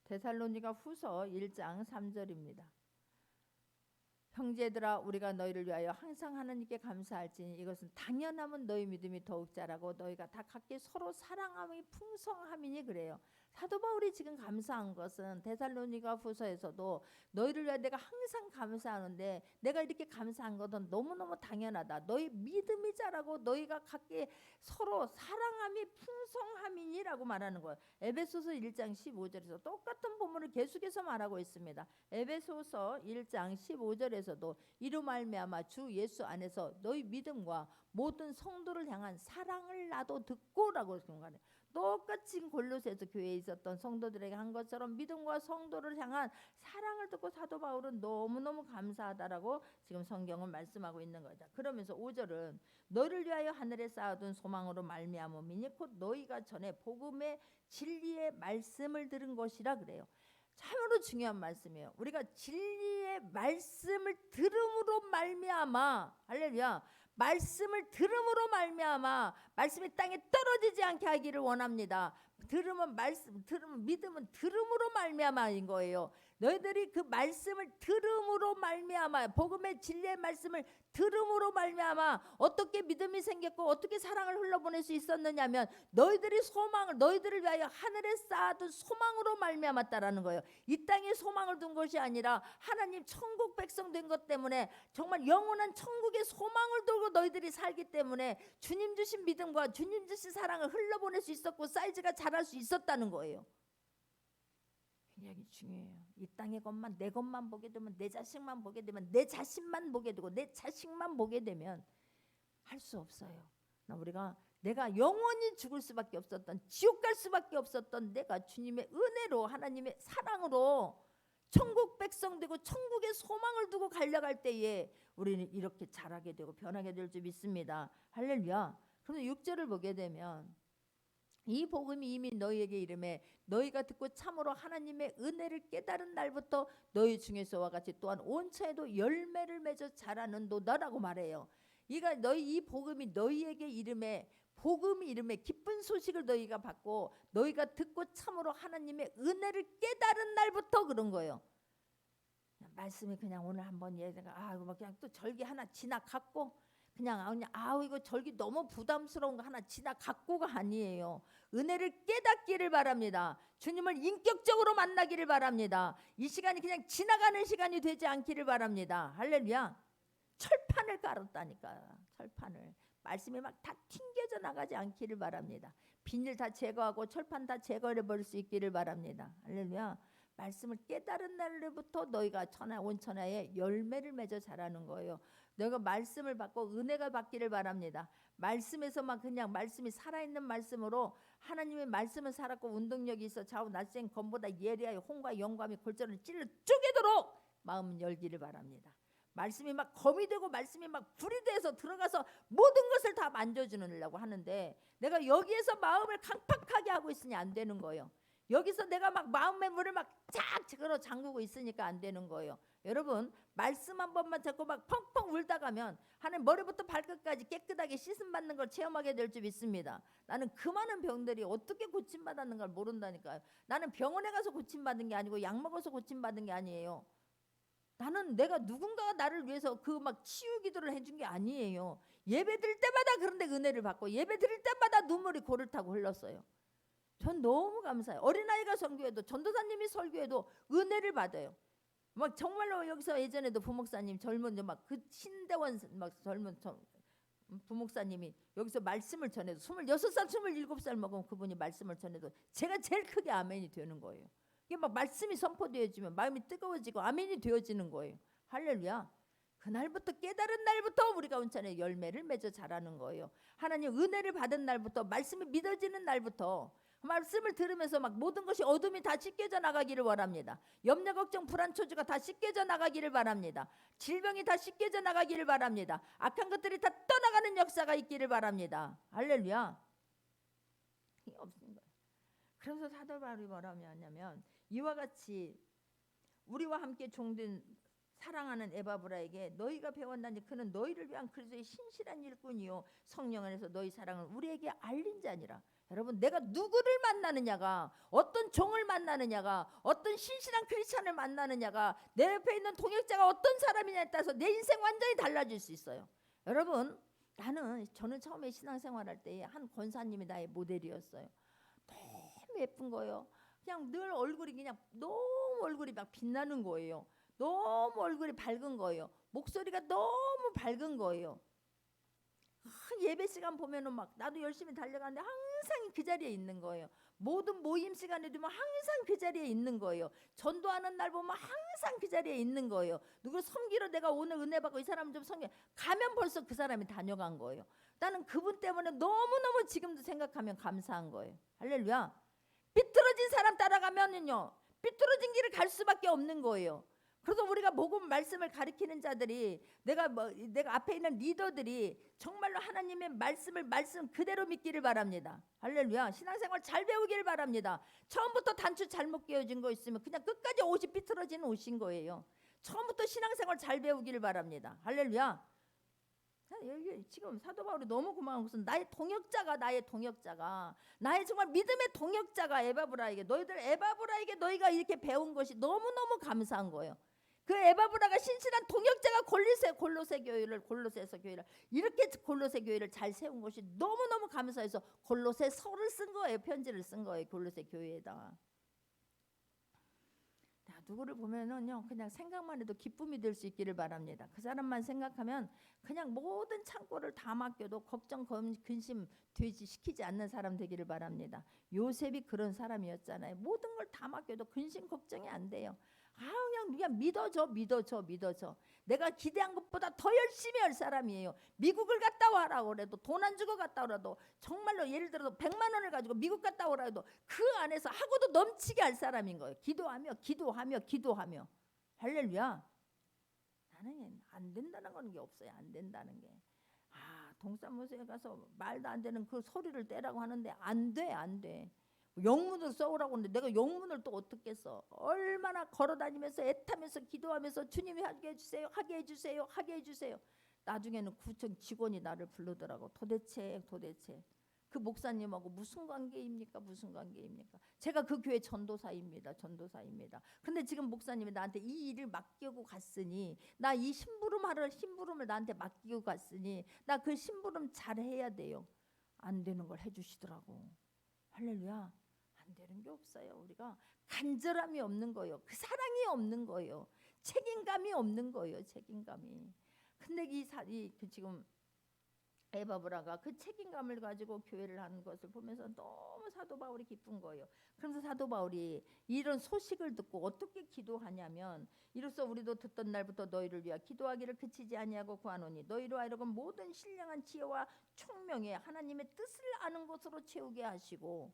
데살로니가 후서 1장 3절입니다. 형제들아 우리가 너희를 위하여 항상 하나님께 감사할지니 이것은 당연하면 너희 믿음이 더욱 자라고 너희가 다 각기 서로 사랑함이 풍성함이니 그래요. 사도 바울이 지금 감사한 것은 데살로니가 후서에서도 너희를 위하여 내가 항상 감사하는데 내가 이렇게 감사한 것은 너무너무 당연하다. 너희 믿음이 자라고 너희가 각기 서로 사랑함이 풍성함이니라고 말하는 거예요. 에베소서 1장 15절에서 똑같은 본문을 계속해서 말하고 있습니다. 에베소서 1장 15절에서도 이로 말미암아 주 예수 안에서 너희 믿음과 모든 성도를 향한 사랑을 나도 듣고라고 생각해요. 똑같이 골로새에서 교회에 있었던 성도들에게 한 것처럼 믿음과 성도를 향한 사랑을 듣고 사도 바울은 너무너무 감사하다라고 지금 성경은 말씀하고 있는 거죠. 그러면서 5절은 너를 위하여 하늘에 쌓아둔 소망으로 말미암음이니 곧 너희가 전에 복음의 진리의 말씀을 들은 것이라 그래요. 참으로 중요한 말씀이에요. 우리가 진리의 말씀을 들음으로 말미암아 할렐루야 말씀을 들음으로 말미암아 말씀이 땅에 떨어지지 않게 하기를 원합니다. 들으면 말씀, 들으면 믿음은 들음으로 말미암아인 거예요. 너희들이 그 말씀을 들음으로 말미암아 복음의 진리의 말씀을 들음으로 말미암아 어떻게 믿음이 생겼고 어떻게 사랑을 흘러보낼 수 있었느냐면 너희들이 소망을 너희들을 위하여 하늘에 쌓아둔 소망으로 말미암았다라는 거예요. 이 땅에 소망을 둔 것이 아니라 하나님 천국 백성 된 것 때문에 정말 영원한 천국의 소망을 두고 너희들이 살기 때문에 주님 주신 믿음과 주님 주신 사랑을 흘러보낼 수 있었고 사이즈가 자랄 수 있었다는 거예요. 굉장히 중요해요. 이 땅의 것만 내 것만 보게 되면 내 자식만 보게 되면 내 자신만 보게 되고 내 자식만 보게 되면 할 수 없어요. 우리가 내가 영원히 죽을 수밖에 없었던 지옥 갈 수밖에 없었던 내가 주님의 은혜로 하나님의 사랑으로 천국 백성 되고 천국의 소망을 두고 달려갈 때에 우리는 이렇게 자라게 되고 변하게 될 줄 믿습니다. 할렐루야. 그런데 6절을 보게 되면 이 복음이 이미 너희에게 이름에 너희가 듣고 참으로 하나님의 은혜를 깨달은 날부터 너희 중에서와 같이 또한 온차에도 열매를 맺어 자라는도다라고 말해요. 이 복음이 너희에게 이름에 복음이 이름에 기쁜 소식을 너희가 받고 너희가 듣고 참으로 하나님의 은혜를 깨달은 날부터 그런 거예요. 말씀이 그냥 오늘 한번 얘기가 그냥 또 절기 하나 지나갔고 그냥 이거 절기 너무 부담스러운 거 하나 지나갔고가 아니에요. 은혜를 깨닫기를 바랍니다. 주님을 인격적으로 만나기를 바랍니다. 이 시간이 그냥 지나가는 시간이 되지 않기를 바랍니다. 할렐루야. 철판을 깔았다니까. 철판을. 말씀이 막 다 튕겨져 나가지 않기를 바랍니다. 비닐 다 제거하고 철판 다 제거해 버릴 수 있기를 바랍니다. 할렐루야. 말씀을 깨달은 날부터 너희가 온 천하에 열매를 맺어 자라는 거예요. 너희가 말씀을 받고 은혜가 받기를 바랍니다. 말씀에서만 그냥 말씀이 살아있는 말씀으로 하나님의 말씀은 살았고 운동력이 있어 좌우 날쌘 검보다 예리하여 혼과 영감이 골절을 찔러 쪼개도록 마음 열기를 바랍니다. 말씀이 막 검이 되고 말씀이 막 불이 돼서 들어가서 모든 것을 다 만져주려고 하는데 내가 여기에서 마음을 강팍하게 하고 있으니 안 되는 거예요. 여기서 내가 막 마음의 문을 막쫙 잠그고 있으니까 안 되는 거예요. 여러분 말씀 한 번만 듣고 막 펑펑 울다 가면 하나님 머리부터 발끝까지 깨끗하게 씻음 받는 걸 체험하게 될 줄 믿습니다. 나는 그 많은 병들이 어떻게 고침 받았는 걸 모른다니까요. 나는 병원에 가서 고침 받은 게 아니고 약 먹어서 고침 받은 게 아니에요. 나는 내가 누군가가 나를 위해서 그 막 치유 기도를 해준 게 아니에요. 예배 드릴 때마다 그런데 은혜를 받고 예배 드릴 때마다 눈물이 고를 타고 흘렀어요. 전 너무 감사해요. 어린아이가 선교해도 전도사님이 설교해도 은혜를 받아요. 막 정말로 여기서 예전에도 부목사님 젊은 막 그 신대원 막 젊은 부목사님이 여기서 말씀을 전해도 26살 27살 먹으면 그분이 말씀을 전해도 제가 제일 크게 아멘이 되는 거예요. 이게 막 말씀이 선포되어지면 마음이 뜨거워지고 아멘이 되어지는 거예요. 할렐루야. 그날부터 깨달은 날부터 우리가 온천에 열매를 맺어 자라는 거예요. 하나님 은혜를 받은 날부터 말씀이 믿어지는 날부터 말씀을 들으면서 막 모든 것이 어둠이 다 씻겨져 나가기를 원합니다. 염려 걱정 불안 초조가 다 씻겨져 나가기를 바랍니다. 질병이 다 씻겨져 나가기를 바랍니다. 악한 것들이 다 떠나가는 역사가 있기를 바랍니다. 할렐루야. 이게 없습니다. 그래서 사도 바울이 뭐라고 하냐면 이와 같이 우리와 함께 종된 사랑하는 에바브라에게 너희가 배웠나니 그는 너희를 위한 그리스도의 신실한 일꾼이요 성령 안에서 너희 사랑을 우리에게 알린 자니라. 여러분 내가 누구를 만나느냐가 어떤 종을 만나느냐가 어떤 신실한 크리스찬을 만나느냐가 내 옆에 있는 동역자가 어떤 사람이냐에 따라서 내 인생 완전히 달라질 수 있어요. 여러분 저는 처음에 신앙생활할 때 한 권사님이 나의 모델이었어요. 너무 예쁜 거예요. 그냥 늘 얼굴이 그냥 너무 얼굴이 막 빛나는 거예요. 너무 얼굴이 밝은 거예요. 목소리가 너무 밝은 거예요. 예배 시간 보면은 막 나도 열심히 달려가는데 항상 그 자리에 있는 거예요. 모든 모임 시간에 되면 항상 그 자리에 있는 거예요. 전도하는 날 보면 항상 그 자리에 있는 거예요. 누구 섬기러 내가 오늘 은혜 받고 이 사람 좀 섬겨 가면 벌써 그 사람이 다녀간 거예요. 나는 그분 때문에 너무너무 지금도 생각하면 감사한 거예요. 할렐루야. 삐뚤어진 사람 따라가면은요 삐뚤어진 길을 갈 수밖에 없는 거예요. 그래서 우리가 복음 말씀을 가리키는 자들이 내가 앞에 있는 리더들이 정말로 하나님의 말씀 그대로 믿기를 바랍니다. 할렐루야. 신앙생활 잘 배우기를 바랍니다. 처음부터 단추 잘못 끼워진 거 있으면 그냥 끝까지 옷이 삐뚤어진 옷인 거예요. 처음부터 신앙생활 잘 배우기를 바랍니다. 할렐루야. 지금 사도 바울이 너무 고마운 것은 나의 동역자가 나의 정말 믿음의 동역자가 에바브라에게 너희가 이렇게 배운 것이 너무너무 감사한 거예요. 그 에바브라가 신실한 동역자가 골로새에서 교회를 이렇게 골로새 교회를 잘 세운 것이 너무너무 감사해서 골로새서를 쓴 거예요. 편지를 쓴 거예요. 골로새 교회에다가. 누구를 보면은요 그냥 생각만 해도 기쁨이 될 수 있기를 바랍니다. 그 사람만 생각하면 그냥 모든 창고를 다 맡겨도 걱정 근심 돼지시키지 않는 사람 되기를 바랍니다. 요셉이 그런 사람이었잖아요. 모든 걸 다 맡겨도 근심 걱정이 안 돼요. 그냥 믿어줘. 내가 기대한 것보다 더 열심히 할 사람이에요. 미국을 갔다 와라고 그래도 돈 안 주고 갔다 오라도 정말로 예를 들어서 100만 원을 가지고 미국 갔다 오라도 그 안에서 하고도 넘치게 할 사람인 거예요. 기도하며 할렐루야. 나는 안 된다는 건 게 없어요. 안 된다는 게. 동사무소에 가서 말도 안 되는 그 소리를 떼라고 하는데 안 돼. 영문을 써오라고 하는데 내가 영문을 또 어떻게 써? 얼마나 걸어다니면서 애타면서 기도하면서 주님이 하게 해주세요. 나중에는 구청 직원이 나를 부르더라고. 도대체 그 목사님하고 무슨 관계입니까? 제가 그 교회 전도사입니다. 근데 지금 목사님이 나한테 이 일을 맡기고 갔으니 나 이 심부름을 나한테 맡기고 갔으니 나 그 심부름 잘 해야 돼요. 안 되는 걸 해주시더라고. 할렐루야. 안 되는 게 없어요. 우리가 간절함이 없는 거예요. 그 사랑이 없는 거예요. 책임감이 없는 거예요. 근데 지금 에바브라가 그 책임감을 가지고 교회를 하는 것을 보면서 너무 사도 바울이 기쁜 거예요. 그래서 사도 바울이 이런 소식을 듣고 어떻게 기도하냐면 이로써 우리도 듣던 날부터 너희를 위하여 기도하기를 그치지 아니하고 구하노니 너희로 하여금 모든 신령한 지혜와 총명에 하나님의 뜻을 아는 것으로 채우게 하시고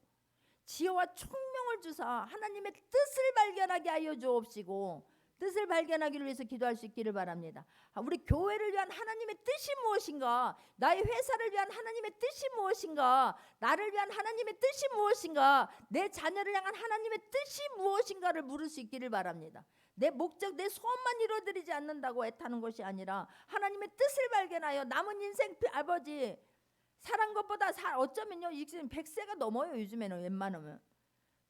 지혜와 총명을 주사 하나님의 뜻을 발견하게 하여 주옵시고 뜻을 발견하기를 위해서 기도할 수 있기를 바랍니다. 우리 교회를 위한 하나님의 뜻이 무엇인가? 나의 회사를 위한 하나님의 뜻이 무엇인가? 나를 위한 하나님의 뜻이 무엇인가? 내 자녀를 향한 하나님의 뜻이 무엇인가를 물을 수 있기를 바랍니다. 내 목적, 내 소원만 이루어드리지 않는다고 애타는 것이 아니라 하나님의 뜻을 발견하여 남은 인생 아버지 살한 것보다 어쩌면요 지금 100세가 넘어요. 요즘에는 웬만하면.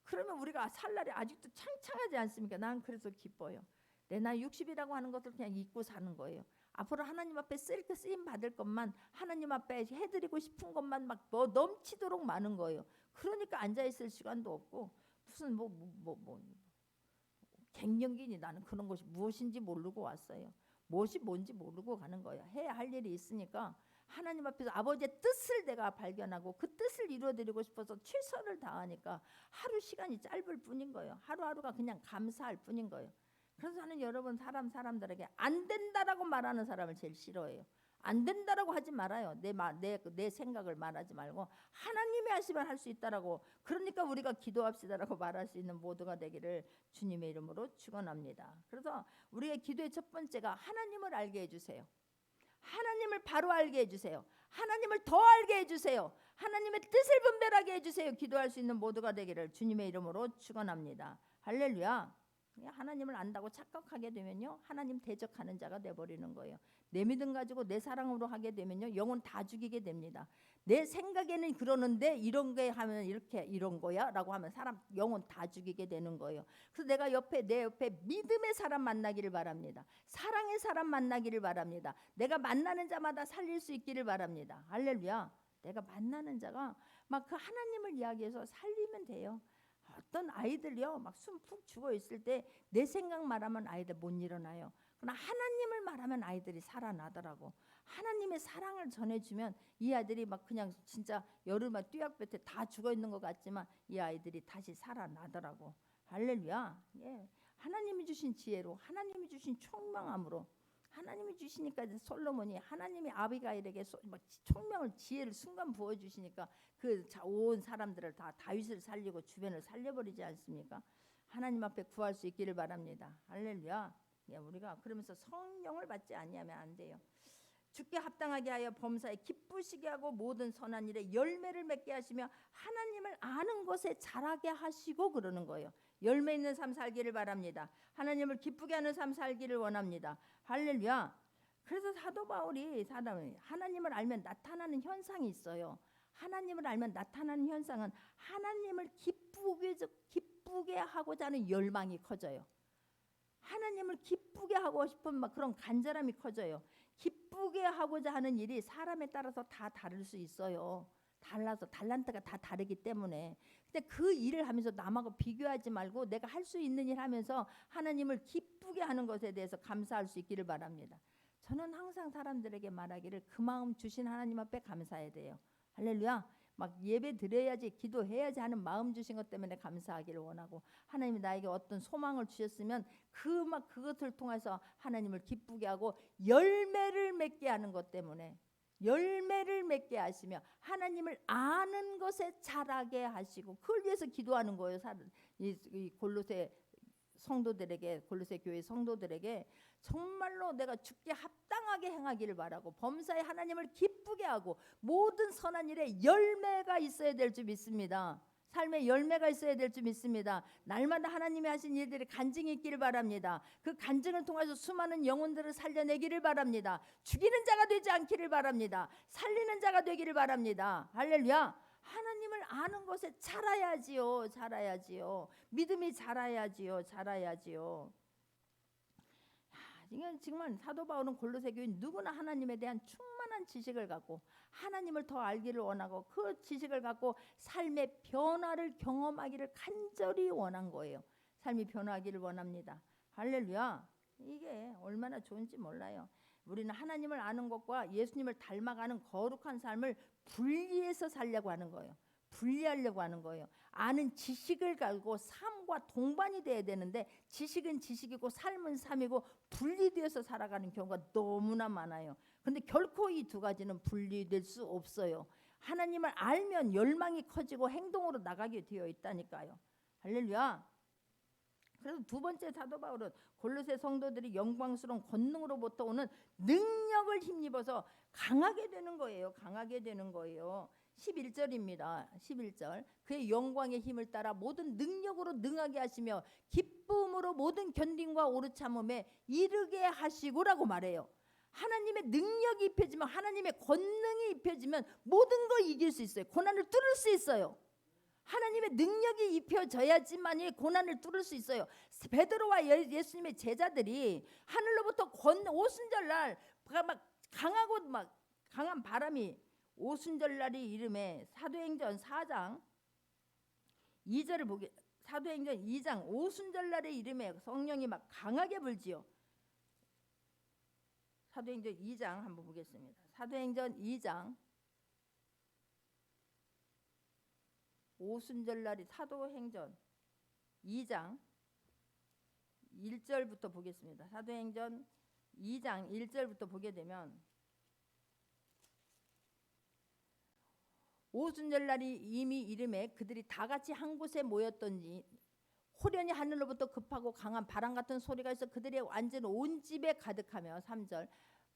그러면 우리가 살 날이 아직도 창창하지 않습니까? 난 그래서 기뻐요. 내 나이 60이라고 하는 것을 그냥 잊고 사는 거예요. 앞으로 하나님 앞에 쓰임 받을 것만, 하나님 앞에 해드리고 싶은 것만 막 넘치도록 많은 거예요. 그러니까 앉아 있을 시간도 없고 무슨 갱년기니 나는 그런 것이 무엇인지 모르고 왔어요. 무엇이 뭔지 모르고 가는 거예요. 해야 할 일이 있으니까 하나님 앞에서 아버지의 뜻을 내가 발견하고 그 뜻을 이루어드리고 싶어서 최선을 다하니까 하루 시간이 짧을 뿐인 거예요. 하루하루가 그냥 감사할 뿐인 거예요. 그래서 저는 여러분 사람들에게 안 된다라고 말하는 사람을 제일 싫어해요. 안 된다라고 하지 말아요. 내 생각을 말하지 말고 하나님이 하시면 할 수 있다라고. 그러니까 우리가 기도합시다라고 말할 수 있는 모두가 되기를 주님의 이름으로 축원합니다. 그래서 우리의 기도의 첫 번째가 하나님을 알게 해주세요. 하나님을 바로 알게 해주세요. 하나님을 더 알게 해주세요. 하나님의 뜻을 분별하게 해주세요. 기도할 수 있는 모두가 되기를 주님의 이름으로 축원합니다. 할렐루야. 하나님을 안다고 착각하게 되면요 하나님 대적하는 자가 돼버리는 거예요. 내 믿음 가지고 내 사랑으로 하게 되면요 영혼 다 죽이게 됩니다. 내 생각에는 그러는데 이런 게 하면 이런 거야 라고 하면 사람 영혼 다 죽이게 되는 거예요. 그래서 내 옆에 믿음의 사람 만나기를 바랍니다. 사랑의 사람 만나기를 바랍니다. 내가 만나는 자마다 살릴 수 있기를 바랍니다. 할렐루야. 내가 만나는 자가 막 그 하나님을 이야기해서 살리면 돼요. 어떤 아이들이요 막 숨 푹 죽어 있을 때 내 생각 말하면 아이들 못 일어나요. 그러나 하나님을 말하면 아이들이 살아나더라고. 하나님의 사랑을 전해주면 이 아이들이 막 그냥 진짜 여름에 뙤약볕에 다 죽어 있는 것 같지만 이 아이들이 다시 살아나더라고. 할렐루야. 예. 하나님이 주신 지혜로 하나님이 주신 총명함으로 하나님이 주시니까 솔로몬이 하나님이 아비가일에게 총명을 지혜를 순간 부어주시니까 그 온 사람들을 다 다윗을 살리고 주변을 살려버리지 않습니까? 하나님 앞에 구할 수 있기를 바랍니다. 할렐루야. 예, 우리가 그러면서 성령을 받지 아니하면 안 돼요. 주께 합당하게 하여 범사에 기쁘시게 하고 모든 선한 일에 열매를 맺게 하시며 하나님을 아는 것에 자라게 하시고 그러는 거예요. 열매 있는 삶 살기를 바랍니다. 하나님을 기쁘게 하는 삶 살기를 원합니다. 할렐루야. 그래서 사도 바울이 하나님을 알면 나타나는 현상이 있어요. 하나님을 알면 나타나는 현상은 하나님을 기쁘게 하고자 하는 열망이 커져요. 하나님을 기쁘게 하고 싶은 막 그런 간절함이 커져요. 기쁘게 하고자 하는 일이 사람에 따라서 다 다를 수 있어요. 달라서 달란트가 다 다르기 때문에. 근데 그 일을 하면서 남하고 비교하지 말고 내가 할 수 있는 일 하면서 하나님을 기쁘게 하는 것에 대해서 감사할 수 있기를 바랍니다. 저는 항상 사람들에게 말하기를 그 마음 주신 하나님 앞에 감사해야 돼요. 할렐루야. 막 예배 드려야지 기도해야지 하는 마음 주신 것 때문에 감사하기를 원하고 하나님이 나에게 어떤 소망을 주셨으면 그것을 통해서 하나님을 기쁘게 하고 열매를 맺게 하는 것 때문에 열매를 맺게 하시며 하나님을 아는 것에 자라게 하시고 그걸 위해서 기도하는 거예요. 이 골로새 성도들에게 골로새 교회 성도들에게 정말로 내가 주께 합당하게 행하기를 바라고 범사에 하나님을 기쁘게 하고 모든 선한 일에 열매가 있어야 될 줄 믿습니다. 삶에 열매가 있어야 될 줄 믿습니다. 날마다 하나님이 하신 일들이 간증이 있기를 바랍니다. 그 간증을 통해서 수많은 영혼들을 살려내기를 바랍니다. 죽이는 자가 되지 않기를 바랍니다. 살리는 자가 되기를 바랍니다. 할렐루야. 하나님을 아는 것에 자라야지요. 믿음이 자라야지요. 이건 정말 사도 바울은 골로새 교인 누구나 하나님에 대한 충만한 지식을 갖고 하나님을 더 알기를 원하고 그 지식을 갖고 삶의 변화를 경험하기를 간절히 원한 거예요. 삶이 변화하기를 원합니다. 할렐루야. 이게 얼마나 좋은지 몰라요. 우리는 하나님을 아는 것과 예수님을 닮아가는 거룩한 삶을 분리해서 살려고 하는 거예요. 분리하려고 하는 거예요. 아는 지식을 가지고 삶과 동반이 돼야 되는데 지식은 지식이고 삶은 삶이고 분리되어서 살아가는 경우가 너무나 많아요. 근데 결코 이 두 가지는 분리될 수 없어요. 하나님을 알면 열망이 커지고 행동으로 나가게 되어 있다니까요. 할렐루야. 그래서 두 번째 사도 바울은 골로새 성도들이 영광스러운 권능으로부터 오는 능력을 힘입어서 강하게 되는 거예요. 강하게 되는 거예요. 11절입니다. 11절. 그의 영광의 힘을 따라 모든 능력으로 능하게 하시며 기쁨으로 모든 견딤과 오래 참음에 이르게 하시고라고 말해요. 하나님의 능력이 입혀지면, 하나님의 권능이 입혀지면 모든 걸 이길 수 있어요. 고난을 뚫을 수 있어요. 하나님의 능력이 입혀져야지만이 고난을 뚫을 수 있어요. 베드로와 예수님의 제자들이 하늘로부터 오순절날 막 강하고 막 강한 바람이, 오순절날이 이름에 사도행전 4장 2절을 보게, 사도행전 2장 오순절날의 이름에 성령이 막 강하게 불지요. 사도행전 2장 한번 보겠습니다. 사도행전 2장 오순절날이, 사도행전 2장 1절부터 보겠습니다. 사도행전 2장 1절부터 보게 되면, 오순절날이 이미 이름에 그들이 다 같이 한 곳에 모였더니 호련히 하늘로부터 급하고 강한 바람 같은 소리가 있어 그들의 완전 온 집에 가득하며, 3절,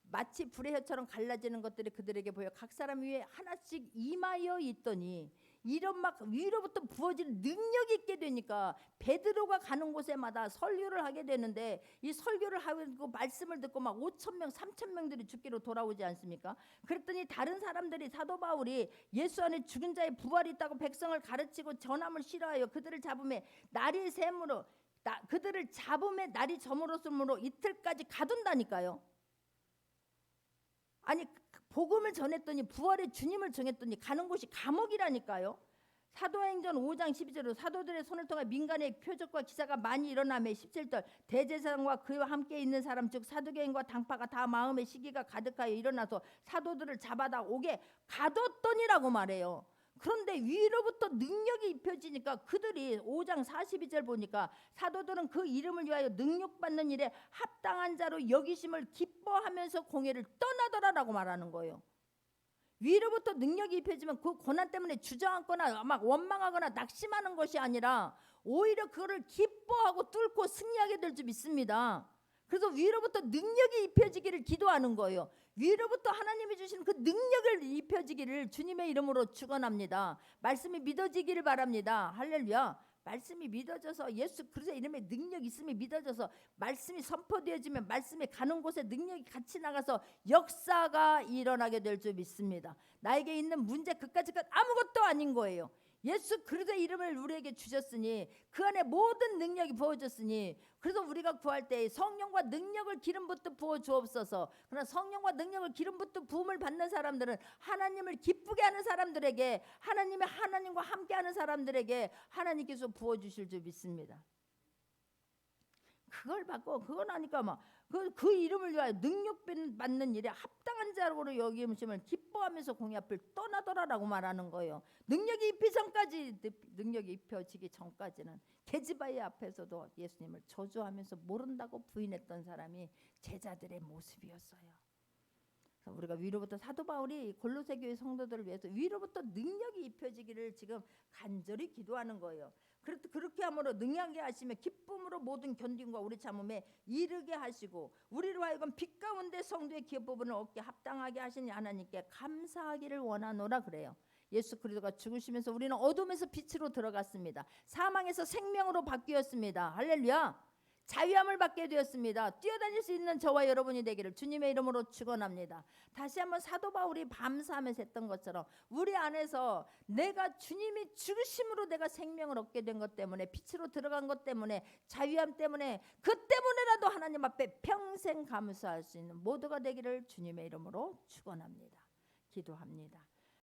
마치 불의 혀처럼 갈라지는 것들이 그들에게 보여 각 사람 위에 하나씩 임하여 있더니, 이런 막 위로부터 부어지는 능력이 있게 되니까 베드로가 가는 곳에마다 설교를 하게 되는데, 이 설교를 하고 말씀을 듣고 막 5,000명 3,000명들이 죽기로 돌아오지 않습니까? 그랬더니 다른 사람들이 사도 바울이 예수 안에 죽은 자의 부활이 있다고 백성을 가르치고 전함을 싫어하여 그들을 잡음에 날이 샘으로, 그들을 잡음에 날이 저물었으므로 이틀까지 가둔다니까요. 아니, 복음을 전했더니, 부활의 주님을 정했더니 가는 곳이 감옥이라니까요. 사도행전 5장 12절로 사도들의 손을 통해 민간의 표적과 기사가 많이 일어나며, 17절, 대제사장과 그와 함께 있는 사람 즉 사두개인과 당파가 다 마음의 시기가 가득하여 일어나서 사도들을 잡아다 오게 가뒀더니라고 말해요. 그런데 위로부터 능력이 입혀지니까 그들이 5장 42절 보니까 사도들은 그 이름을 위하여 능력받는 일에 합당한 자로 여기심을 기뻐하면서 공회를 떠나더라라고 말하는 거예요. 위로부터 능력이 입혀지면 그 고난 때문에 주저앉거나 막 원망하거나 낙심하는 것이 아니라 오히려 그거를 기뻐하고 뚫고 승리하게 될 줄 믿습니다. 그래서 위로부터 능력이 입혀지기를 기도하는 거예요. 위로부터 하나님이 주신 그 능력을 입혀지기를 주님의 이름으로 축원합니다. 말씀이 믿어지기를 바랍니다. 할렐루야. 말씀이 믿어져서, 예수 그리스도의 이름에 능력이 있음이 믿어져서 말씀이 선포되어지면 말씀이 가는 곳에 능력이 같이 나가서 역사가 일어나게 될 줄 믿습니다. 나에게 있는 문제 그까짓 것 아무것도 아닌 거예요. 예수 그리스도의 이름을 우리에게 주셨으니 그 안에 모든 능력이 부어졌으니, 그래서 우리가 구할 때 성령과 능력을 기름부터 부어 주옵소서. 그러나 성령과 능력을 기름부터 부음을 받는 사람들은 하나님을 기쁘게 하는 사람들에게, 하나님과 함께하는 사람들에게 하나님께서 부어 주실 줄 믿습니다. 그걸 받고 그걸 하니까 막 그 이름을 위하여 능력 받는 일에 합당한 자로 여김심을 기뻐하면서 공의 앞을 떠나더라라고 말하는 거예요. 능력이 입혀지기 전까지는 게즈바의 앞에서도 예수님을 저주하면서 모른다고 부인했던 사람이 제자들의 모습이었어요. 그래서 우리가 위로부터, 사도 바울이 골로새 교회 성도들을 위해서 위로부터 능력이 입혀지기를 지금 간절히 기도하는 거예요. 그렇게 함으로 능하게 하시며 기쁨으로 모든 견딤과 우리 참음에 이르게 하시고 우리로 하여금 빛 가운데 성도의 기업 부분을 얻게 합당하게 하신 하나님께 감사하기를 원하노라 그래요. 예수 그리스도가 죽으시면서 우리는 어둠에서 빛으로 들어갔습니다. 사망에서 생명으로 바뀌었습니다. 할렐루야. 자유함을 받게 되었습니다. 뛰어다닐 수 있는 저와 여러분이 되기를 주님의 이름으로 축원합니다. 다시 한번 사도 바울이 밤새하면서 했던 것처럼 우리 안에서 내가 주님이 죽으심으로 내가 생명을 얻게 된 것 때문에, 빛으로 들어간 것 때문에, 자유함 때문에, 그 때문에라도 하나님 앞에 평생 감사할 수 있는 모두가 되기를 주님의 이름으로 축원합니다. 기도합니다.